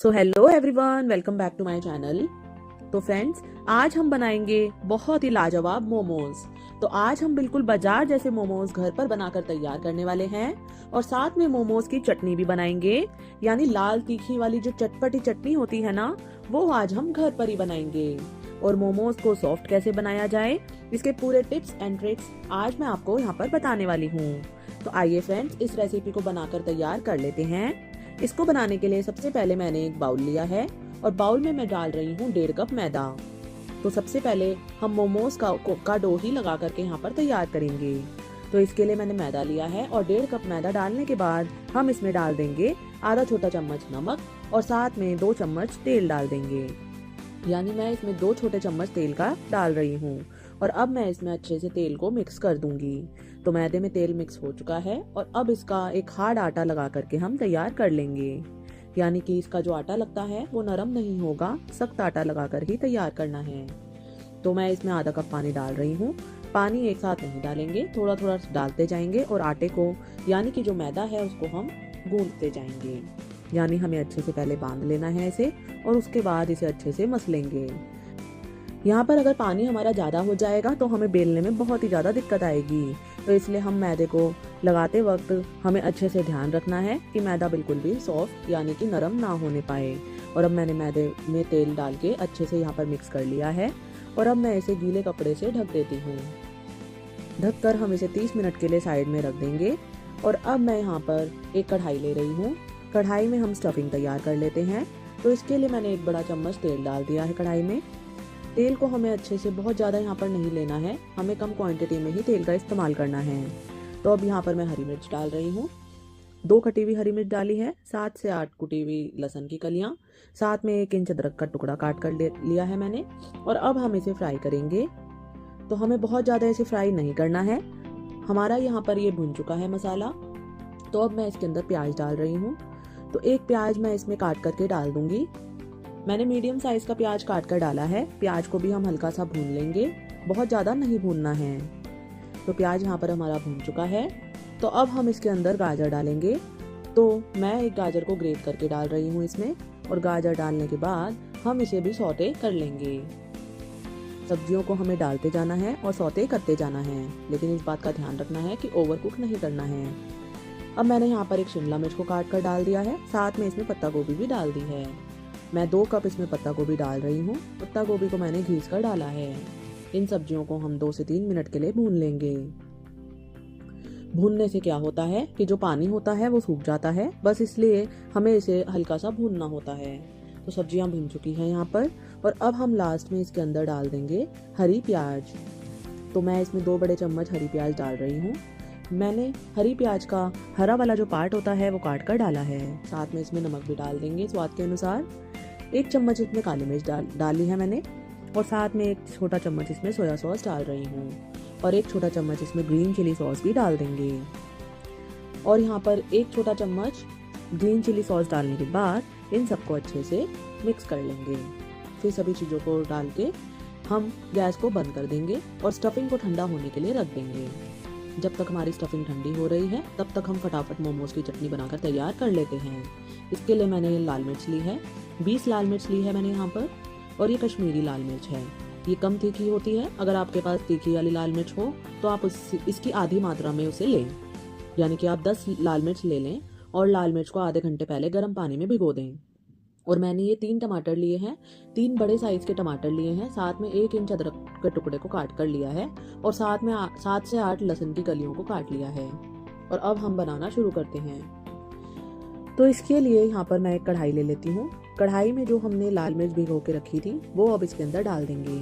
So hello everyone, welcome back to my channel. तो friends, आज हम बनाएंगे बहुत ही लाजवाब मोमोज। तो आज हम बिल्कुल बाजार जैसे मोमोज घर पर बनाकर तैयार करने वाले हैं और साथ में मोमोज की चटनी भी बनाएंगे। यानी लाल तीखी वाली जो चटपटी चटनी होती है ना, वो आज हम घर पर ही बनाएंगे। और मोमोज को सॉफ्ट कैसे बनाया जाए, इसके पूरे टिप्स एंड ट्रिक्स आज मैं आपको यहाँ पर बताने वाली हूँ। तो आइए फ्रेंड्स, इस रेसिपी को बनाकर तैयार कर लेते हैं। इसको बनाने के लिए सबसे पहले मैंने एक बाउल लिया है और बाउल में मैं डाल रही हूँ 1.5 कप मैदा। तो सबसे पहले हम मोमोज का डो ही लगा करके यहाँ पर तैयार करेंगे। तो इसके लिए मैंने मैदा लिया है और 1.5 कप मैदा डालने के बाद हम इसमें डाल देंगे आधा छोटा चम्मच नमक और साथ में 2 चम्मच तेल डाल देंगे। यानी मैं इसमें 2 छोटे चम्मच तेल का डाल रही हूँ और अब मैं इसमें अच्छे से तेल को मिक्स कर दूंगी। तो मैदे में तेल मिक्स हो चुका है और अब इसका एक हार्ड आटा लगा करके हम तैयार कर लेंगे। यानी कि इसका जो आटा लगता है वो नरम नहीं होगा, सख्त आटा लगाकर ही तैयार करना है। तो मैं इसमें आधा कप पानी डाल रही हूँ। पानी एक साथ नहीं डालेंगे, थोड़ा थोड़ा डालते जाएंगे और आटे को यानी कि जो मैदा है उसको हम गूंथते जाएंगे। यानी हमें अच्छे से पहले बांध लेना है इसे और उसके बाद इसे अच्छे से मसलेंगे। यहाँ पर अगर पानी हमारा ज़्यादा हो जाएगा तो हमें बेलने में बहुत ही ज़्यादा दिक्कत आएगी। तो इसलिए हम मैदे को लगाते वक्त हमें अच्छे से ध्यान रखना है कि मैदा बिल्कुल भी सॉफ्ट यानी कि नरम ना होने पाए। और अब मैंने मैदे में तेल डाल के अच्छे से यहाँ पर मिक्स कर लिया है और अब मैं इसे गीले कपड़े से ढक देती हूँ। ढककर हम इसे 30 मिनट के लिए साइड में रख देंगे। और अब मैं यहाँ पर एक कढ़ाई ले रही हूँ। कढ़ाई में हम स्टफिंग तैयार कर लेते हैं। तो इसके लिए मैंने 1 बड़ा चम्मच तेल डाल दिया है कढ़ाई में। तेल को हमें अच्छे से बहुत ज़्यादा यहाँ पर नहीं लेना है, हमें कम क्वांटिटी में ही तेल का इस्तेमाल करना है। तो अब यहाँ पर मैं हरी मिर्च डाल रही हूँ। 2 कटी हुई हरी मिर्च डाली है, 7 से 8 कुटी हुई लहसुन की कलियाँ, साथ में 1 इंच अदरक का टुकड़ा काट कर लिया है मैंने। और अब हम इसे फ्राई करेंगे। तो हमें बहुत ज़्यादा इसे फ्राई नहीं करना है। हमारा यहाँ पर ये भुन चुका है मसाला। तो अब मैं इसके अंदर प्याज डाल रही हूँ। तो 1 प्याज मैं इसमें काट करके डाल दूंगी। मैंने मीडियम साइज का प्याज काट कर डाला है। प्याज को भी हम हल्का सा भून लेंगे, बहुत ज़्यादा नहीं भूनना है। तो प्याज यहाँ पर हमारा भून चुका है। तो अब हम इसके अंदर गाजर डालेंगे। तो मैं एक गाजर को ग्रेट करके डाल रही हूँ इसमें और गाजर डालने के बाद हम इसे भी सौते कर लेंगे। सब्जियों को हमें डालते जाना है और सौते करते जाना है, लेकिन इस बात का ध्यान रखना है कि ओवर कुक नहीं करना है। अब मैंने यहाँ पर एक शिमला मिर्च को काट कर डाल दिया है, साथ में इसमें पत्ता गोभी भी डाल दी है। मैं 2 कप इसमें पत्ता गोभी डाल रही हूँ। पत्ता गोभी को मैंने घिस कर डाला है। इन सब्जियों को हम 2 से 3 मिनट के लिए भून लेंगे। भूनने से क्या होता है कि जो पानी होता है वो सूख जाता है, बस इसलिए हमें इसे हल्का सा भूनना होता है। तो सब्जियां भून चुकी हैं यहाँ पर और अब हम लास्ट में इसके अंदर डाल देंगे हरी प्याज। तो मैं इसमें 2 बड़े चम्मच हरी प्याज डाल रही हूँ। मैंने हरी प्याज का हरा वाला जो पार्ट होता है वो काट कर डाला है। साथ में इसमें नमक भी डाल देंगे स्वाद के अनुसार। 1 चम्मच इसमें काली मिर्च डाली है मैंने और साथ में 1 छोटा चम्मच इसमें सोया सॉस डाल रही हूँ और 1 छोटा चम्मच इसमें ग्रीन चिली सॉस भी डाल देंगे। और यहाँ पर 1 छोटा चम्मच ग्रीन चिली सॉस डालने के बाद इन सबको अच्छे से मिक्स कर लेंगे। फिर सभी चीज़ों को डाल के हम गैस को बंद कर देंगे और स्टफिंग को ठंडा होने के लिए रख देंगे। जब तक हमारी स्टफिंग ठंडी हो रही है तब तक हम फटाफट मोमोज की चटनी बनाकर तैयार कर लेते हैं। इसके लिए मैंने लाल मिर्च ली है, 20 लाल मिर्च ली है मैंने यहाँ पर और ये कश्मीरी लाल मिर्च है। ये कम तीखी होती है। अगर आपके पास तीखी वाली लाल मिर्च हो तो आप इसकी आधी मात्रा में उसे लें। यानी कि आप 10 लाल मिर्च ले लें और लाल मिर्च को आधे घंटे पहले गर्म पानी में भिगो दें। और मैंने ये 3 टमाटर लिए हैं, 3 बड़े साइज के टमाटर लिए हैं, साथ में 1 इंच अदरक के टुकड़े को काट कर लिया है और साथ में 7 से 8 लहसुन की कलियों को काट लिया है। और अब हम बनाना शुरू करते हैं। तो इसके लिए यहाँ पर मैं एक कढ़ाई ले लेती हूँ। कढ़ाई में जो हमने लाल मिर्च भिगो के रखी थी वो अब इसके अंदर डाल देंगे।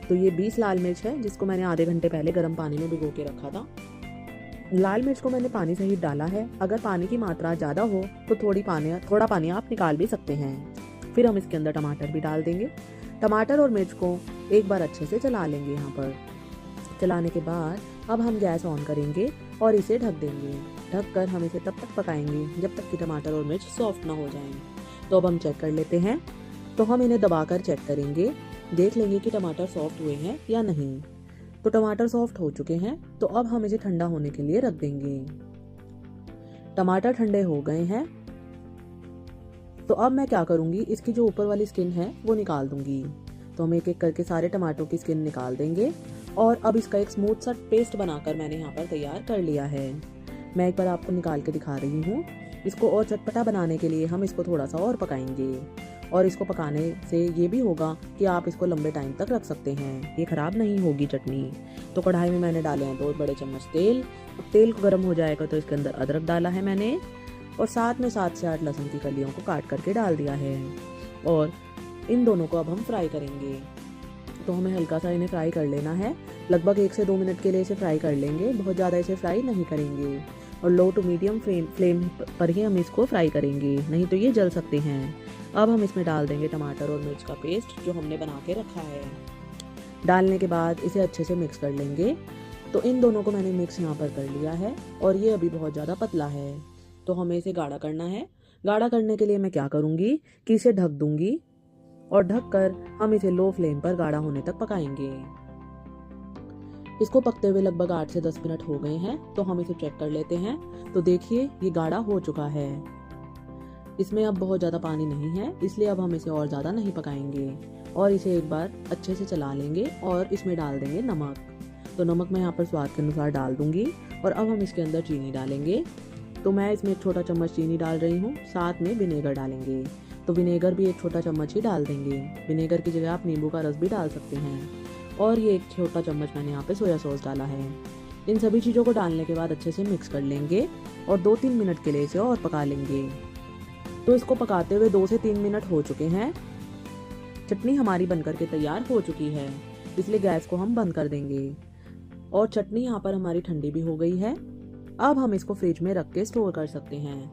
तो ये 20 लाल मिर्च है जिसको मैंने आधे घंटे पहले गर्म पानी में भिगो के रखा था। लाल मिर्च को मैंने पानी सहित डाला है। अगर पानी की मात्रा ज़्यादा हो तो थोड़ा पानी आप निकाल भी सकते हैं। फिर हम इसके अंदर टमाटर भी डाल देंगे। टमाटर और मिर्च को एक बार अच्छे से चला लेंगे। यहाँ पर चलाने के बाद अब हम गैस ऑन करेंगे और इसे ढक देंगे। ढककर हम इसे तब तक पकाएंगे जब तक कि टमाटर और मिर्च सॉफ्ट ना हो जाएं। तो अब हम चेक कर लेते हैं। तो हम इन्हें दबाकर चेक करेंगे, देख लेंगे कि टमाटर सॉफ्ट हुए हैं या नहीं। तो टमाटर सॉफ्ट हो चुके हैं। तो अब हम इसे ठंडा होने के लिए रख देंगे। टमाटर ठंडे हो गए हैं। तो अब मैं क्या करूँगी, इसकी जो ऊपर वाली स्किन है वो निकाल दूँगी। तो हम एक एक करके सारे टमाटरों की स्किन निकाल देंगे और अब इसका एक स्मूथ सा पेस्ट बनाकर मैंने यहाँ पर तैयार कर लिया है। मैं एक बार आपको निकाल के दिखा रही हूँ। इसको और चटपटा बनाने के लिए हम इसको थोड़ा सा और पकाएंगे और इसको पकाने से ये भी होगा कि आप इसको लंबे टाइम तक रख सकते हैं, ये ख़राब नहीं होगी चटनी। तो कढ़ाई में मैंने डाले हैं 2 बड़े चम्मच तेल। अब तेल को गर्म हो जाएगा तो इसके अंदर अदरक डाला है मैंने और साथ में 7 से 8 लहसुन की कलियों को काट करके डाल दिया है और इन दोनों को अब हम फ्राई करेंगे। तो हमें हल्का सा इन्हें फ्राई कर लेना है, लगभग 1 से 2 मिनट के लिए इसे फ्राई कर लेंगे, बहुत ज़्यादा इसे फ्राई नहीं करेंगे और लो टू मीडियम फ्लेम पर ही हम इसको फ्राई करेंगे, नहीं तो ये जल सकते हैं। अब हम इसमें डाल देंगे टमाटर और मिर्च का पेस्ट जो हमने बना के रखा है। डालने के बाद इसे अच्छे से मिक्स कर लेंगे। तो इन दोनों को मैंने मिक्स यहाँ पर कर लिया है और ये अभी बहुत ज़्यादा पतला है, तो हमें इसे गाढ़ा करना है। गाढ़ा करने के लिए मैं क्या करूँगी कि इसे ढक दूँगी और ढककर हम इसे लो फ्लेम पर गाढ़ा होने तक पकाएंगे। इसको पकते हुए लगभग 8 से 10 मिनट हो गए हैं, तो हम इसे चेक कर लेते हैं। तो देखिए ये गाढ़ा हो चुका है, इसमें अब बहुत ज़्यादा पानी नहीं है, इसलिए अब हम इसे और ज़्यादा नहीं पकाएंगे और इसे एक बार अच्छे से चला लेंगे और इसमें डाल देंगे नमक। तो नमक मैं यहाँ पर स्वाद के अनुसार डाल दूंगी और अब हम इसके अंदर चीनी डालेंगे। तो मैं इसमें 1 छोटा चम्मच चीनी डाल रही हूँ, साथ में विनेगर डालेंगे। तो विनेगर भी 1 छोटा चम्मच ही डाल देंगे, विनेगर की जगह आप नींबू का रस भी डाल सकते हैं। और ये 1 छोटा चम्मच मैंने यहाँ पे सोया सॉस डाला है। इन सभी चीज़ों को डालने के बाद अच्छे से मिक्स कर लेंगे और 2-3 मिनट के लिए इसे और पका लेंगे। तो इसको पकाते हुए 2 से 3 मिनट हो चुके हैं। चटनी हमारी बनकर के तैयार हो चुकी है, इसलिए गैस को हम बंद कर देंगे और चटनी यहाँ पर हमारी ठंडी भी हो गई है। अब हम इसको फ्रिज में रख के स्टोर कर सकते हैं।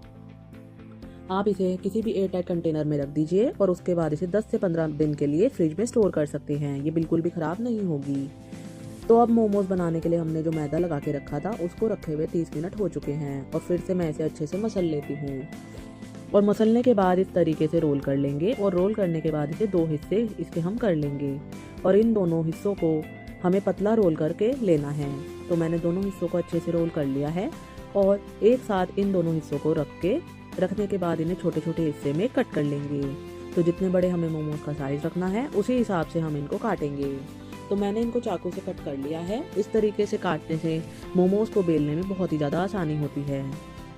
आप इसे किसी भी एयर टाइट कंटेनर में रख दीजिए और उसके बाद इसे 10 से 15 दिन के लिए फ्रिज में स्टोर कर सकते हैं, ये बिल्कुल भी ख़राब नहीं होगी। तो अब मोमोज बनाने के लिए हमने जो मैदा लगा के रखा था उसको रखे हुए 30 मिनट हो चुके हैं और फिर से मैं इसे अच्छे से मसल लेती हूँ। और मसलने के बाद इस तरीके से रोल कर लेंगे और रोल करने के बाद इसे 2 हिस्से इसके हम कर लेंगे और इन दोनों हिस्सों को हमें पतला रोल करके लेना है। तो मैंने दोनों हिस्सों को अच्छे से रोल कर लिया है और एक साथ इन दोनों हिस्सों को रखने के बाद इन्हें छोटे छोटे हिस्से में कट कर लेंगे। तो जितने बड़े हमें मोमोज का साइज रखना है उसी हिसाब से हम इनको काटेंगे। तो मैंने इनको चाकू से कट कर लिया है। इस तरीके से काटने से मोमोज को बेलने में बहुत ही ज़्यादा आसानी होती है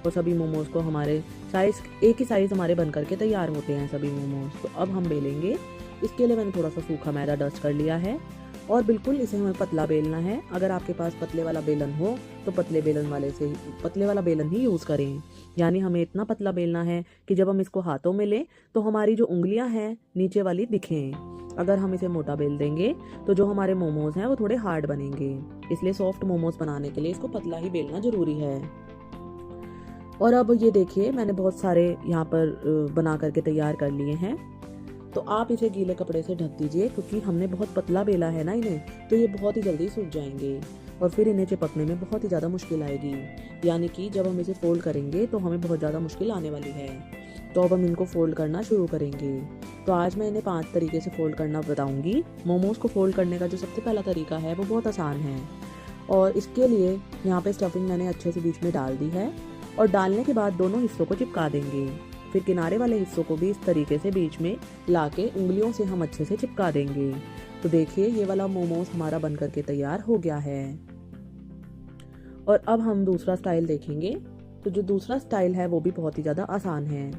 और सभी मोमोज को हमारे साइज एक ही साइज हमारे बन करके तैयार होते हैं सभी मोमोज। तो अब हम बेलेंगे। इसके लिए मैंने थोड़ा सा सूखा मैदा डस्ट कर लिया है और बिल्कुल इसे हमें पतला बेलना है। अगर आपके पास पतले वाला बेलन हो तो पतले वाला बेलन ही यूज़ करें। यानी हमें इतना पतला बेलना है कि जब हम इसको हाथों में लें तो हमारी जो उंगलियां हैं नीचे वाली दिखें। अगर हम इसे मोटा बेल देंगे तो जो हमारे मोमोज हैं वो थोड़े हार्ड बनेंगे, इसलिए सॉफ्ट मोमोज बनाने के लिए इसको पतला ही बेलना ज़रूरी है। और अब ये देखिए मैंने बहुत सारे यहाँ पर बना करके तैयार कर लिए हैं। तो आप इसे गीले कपड़े से ढक दीजिए क्योंकि हमने बहुत पतला बेला है ना इन्हें, तो ये बहुत ही जल्दी सूख जाएंगे और फिर इन्हें चिपकने में बहुत ही ज़्यादा मुश्किल आएगी। यानी कि जब हम इसे फोल्ड करेंगे तो हमें बहुत ज़्यादा मुश्किल आने वाली है। तो अब हम इनको फोल्ड करना शुरू करेंगे। तो आज मैं इन्हें 5 तरीके से फोल्ड करना बताऊँगी। मोमोज़ को फोल्ड करने का जो सबसे पहला तरीका है वो बहुत आसान है और इसके लिए यहाँ पर स्टफिंग मैंने अच्छे से बीच में डाल दी है और डालने के बाद दोनों हिस्सों को चिपका देंगे। फिर किनारे वाले हिस्सों को भी इस तरीके से बीच में लाके उंगलियों से हम अच्छे से चिपका देंगे। तो देखिए ये वाला मोमोज हमारा बन करके तैयार हो गया है। और अब हम दूसरा स्टाइल देखेंगे। तो जो दूसरा स्टाइल है वो भी बहुत ही ज़्यादा आसान है।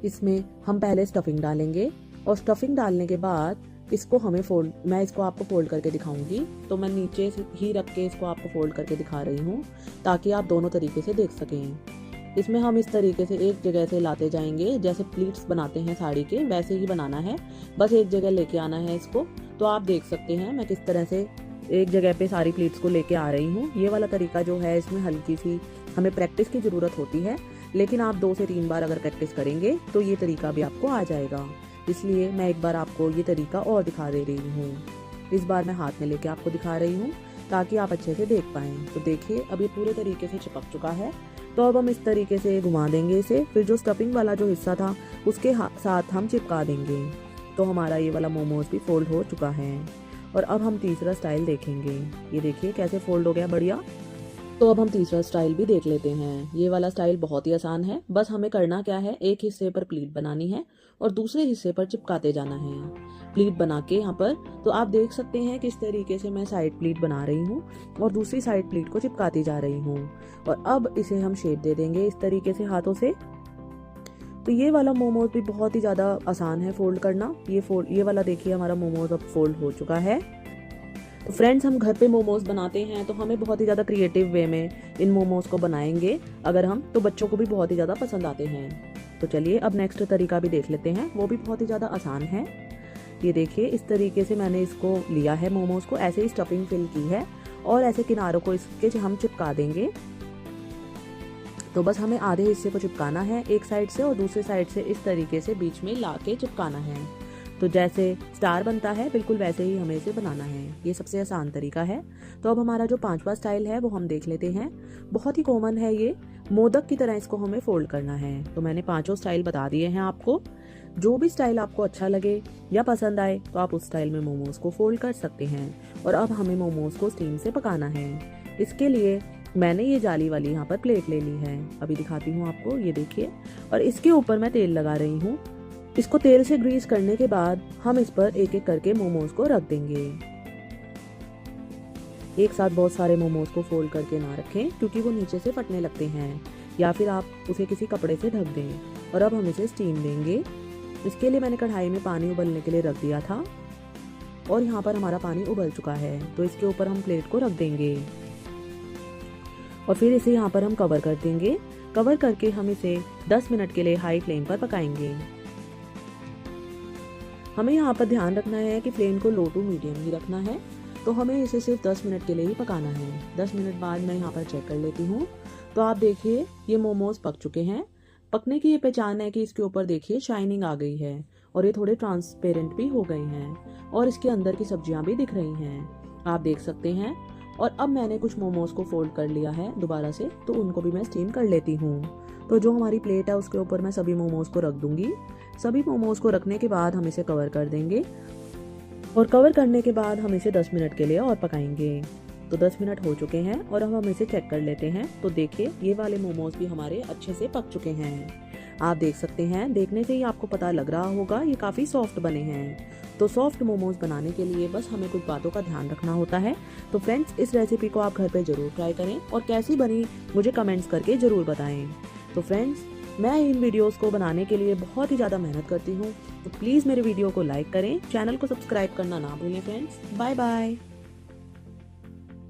इसमें हम पहले स्टफिंग डालेंगे और स्टफिंग डालने के बाद इसको हमें मैं इसको आपको फोल्ड करके दिखाऊंगी। तो मैं नीचे से ही रख के इसको आपको फोल्ड करके दिखा रही हूँ ताकि आप दोनों तरीके से देख सकें। इसमें हम इस तरीके से एक जगह से लाते जाएंगे, जैसे प्लीट्स बनाते हैं साड़ी के वैसे ही बनाना है, बस एक जगह लेके आना है इसको। तो आप देख सकते हैं मैं किस तरह से एक जगह पे सारी प्लीट्स को लेके आ रही हूँ। ये वाला तरीका जो है इसमें हल्की सी हमें प्रैक्टिस की ज़रूरत होती है, लेकिन आप 2 से 3 बार अगर प्रैक्टिस करेंगे तो ये तरीका भी आपको आ जाएगा। इसलिए मैं एक बार आपको ये तरीका और दिखा दे रही हूँ। इस बार मैं हाथ में लेके आपको दिखा रही हूँ ताकि आप अच्छे से देख पाएँ। तो देखिए अब ये पूरे तरीके से चिपक चुका है। तो अब हम इस तरीके से घुमा देंगे इसे, फिर जो स्टफिंग वाला जो हिस्सा था उसके साथ हम चिपका देंगे। तो हमारा ये वाला मोमोज भी फोल्ड हो चुका है। और अब हम तीसरा स्टाइल देखेंगे। ये देखिए कैसे फोल्ड हो गया बढ़िया। तो अब हम तीसरा स्टाइल भी देख लेते हैं। ये वाला स्टाइल बहुत ही आसान है। बस हमें करना क्या है, एक हिस्से पर प्लीट बनानी है और दूसरे हिस्से पर चिपकाते जाना है। प्लीट बना के यहाँ पर तो आप देख सकते हैं किस तरीके से मैं साइड प्लीट बना रही हूँ और दूसरी साइड प्लीट को चिपकाती जा रही हूँ। और अब इसे हम शेप दे देंगे इस तरीके से हाथों से। तो ये वाला मोमोज भी बहुत ही ज़्यादा आसान है फोल्ड करना। ये वाला देखिए हमारा मोमोज अब फोल्ड हो चुका है। तो फ्रेंड्स, हम घर पे मोमोज बनाते हैं तो हमें बहुत ही ज़्यादा क्रिएटिव वे में इन मोमोज को बनाएंगे अगर हम, तो बच्चों को भी बहुत ही ज़्यादा पसंद आते हैं। तो चलिए अब नेक्स्ट तरीका भी देख लेते हैं, वो भी बहुत ही ज़्यादा आसान है। ये देखिए इस तरीके से मैंने इसको लिया है, मोमोज को ऐसे ही स्टफिंग फिल की है और ऐसे किनारों को इसके हम चिपका देंगे। तो बस हमें आधे हिस्से को चिपकाना है एक साइड से और दूसरे साइड से इस तरीके से बीच में ला के चिपकाना है। तो जैसे स्टार बनता है बिल्कुल वैसे ही हमें इसे बनाना है। ये सबसे आसान तरीका है। तो अब हमारा जो पांचवा स्टाइल है वो हम देख लेते हैं। बहुत ही कॉमन है ये, मोदक की तरह इसको हमें फोल्ड करना है। तो मैंने पांचों स्टाइल बता दिए हैं आपको। जो भी स्टाइल आपको अच्छा लगे या पसंद आए तो आप उस स्टाइल में मोमोज को फोल्ड कर सकते हैं। और अब हमें मोमोज को स्टीम से पकाना है। इसके लिए मैंने ये जाली वाली यहाँ पर प्लेट ले ली है, अभी दिखाती हूँ आपको, ये देखिए। और इसके ऊपर मैं तेल लगा रही हूँ। इसको तेल से ग्रीस करने के बाद हम इस पर एक एक करके मोमोज को रख देंगे। एक साथ बहुत सारे मोमोज को फोल्ड करके ना रखें क्योंकि वो नीचे से फटने लगते हैं, या फिर आप उसे किसी कपड़े से ढक दें। और अब हम इसे स्टीम देंगे। इसके लिए मैंने कढ़ाई में पानी उबलने के लिए रख दिया था और यहाँ पर हमारा पानी उबल चुका है। तो इसके ऊपर हम प्लेट को रख देंगे और फिर इसे यहाँ पर हम कवर कर देंगे। कवर करके हम इसे 10 मिनट के लिए हाई फ्लेम पर पकाएंगे। हमें यहाँ पर ध्यान रखना है कि फ्लेम को लो टू मीडियम ही रखना है। तो हमें इसे सिर्फ 10 मिनट के लिए ही पकाना है। 10 मिनट बाद मैं यहाँ पर चेक कर लेती हूँ। तो आप देखिए ये मोमोज पक चुके हैं। पकने की ये पहचान है कि इसके ऊपर देखिए शाइनिंग आ गई है और ये थोड़े ट्रांसपेरेंट भी हो गए हैं और इसके अंदर की सब्जियां भी दिख रही हैं, आप देख सकते हैं। और अब मैंने कुछ मोमोज को फोल्ड कर लिया है दोबारा से, तो उनको भी मैं स्टीम कर लेती हूँ। तो जो हमारी प्लेट है उसके ऊपर मैं सभी मोमोज को रख दूंगी। सभी मोमोज को रखने के बाद हम इसे कवर कर देंगे और कवर करने के बाद हम इसे 10 मिनट के लिए और पकाएंगे। तो 10 मिनट हो चुके हैं और अब हम इसे चेक कर लेते हैं। तो देखिए ये वाले मोमोज भी हमारे अच्छे से पक चुके हैं, आप देख सकते हैं। देखने से ही आपको पता लग रहा होगा ये काफ़ी सॉफ्ट बने हैं। तो सॉफ्ट मोमोज बनाने के लिए बस हमें कुछ बातों का ध्यान रखना होता है। तो फ्रेंड्स, इस रेसिपी को आप घर पे ज़रूर ट्राई करें और कैसी बनी मुझे कमेंट्स करके ज़रूर बताएं। तो फ्रेंड्स, मैं इन वीडियोस को बनाने के लिए बहुत ही ज़्यादा मेहनत करती हूँ। तो प्लीज़ मेरे वीडियो को लाइक करें, चैनल को सब्सक्राइब करना ना भूलें फ्रेंड्स। Bye bye.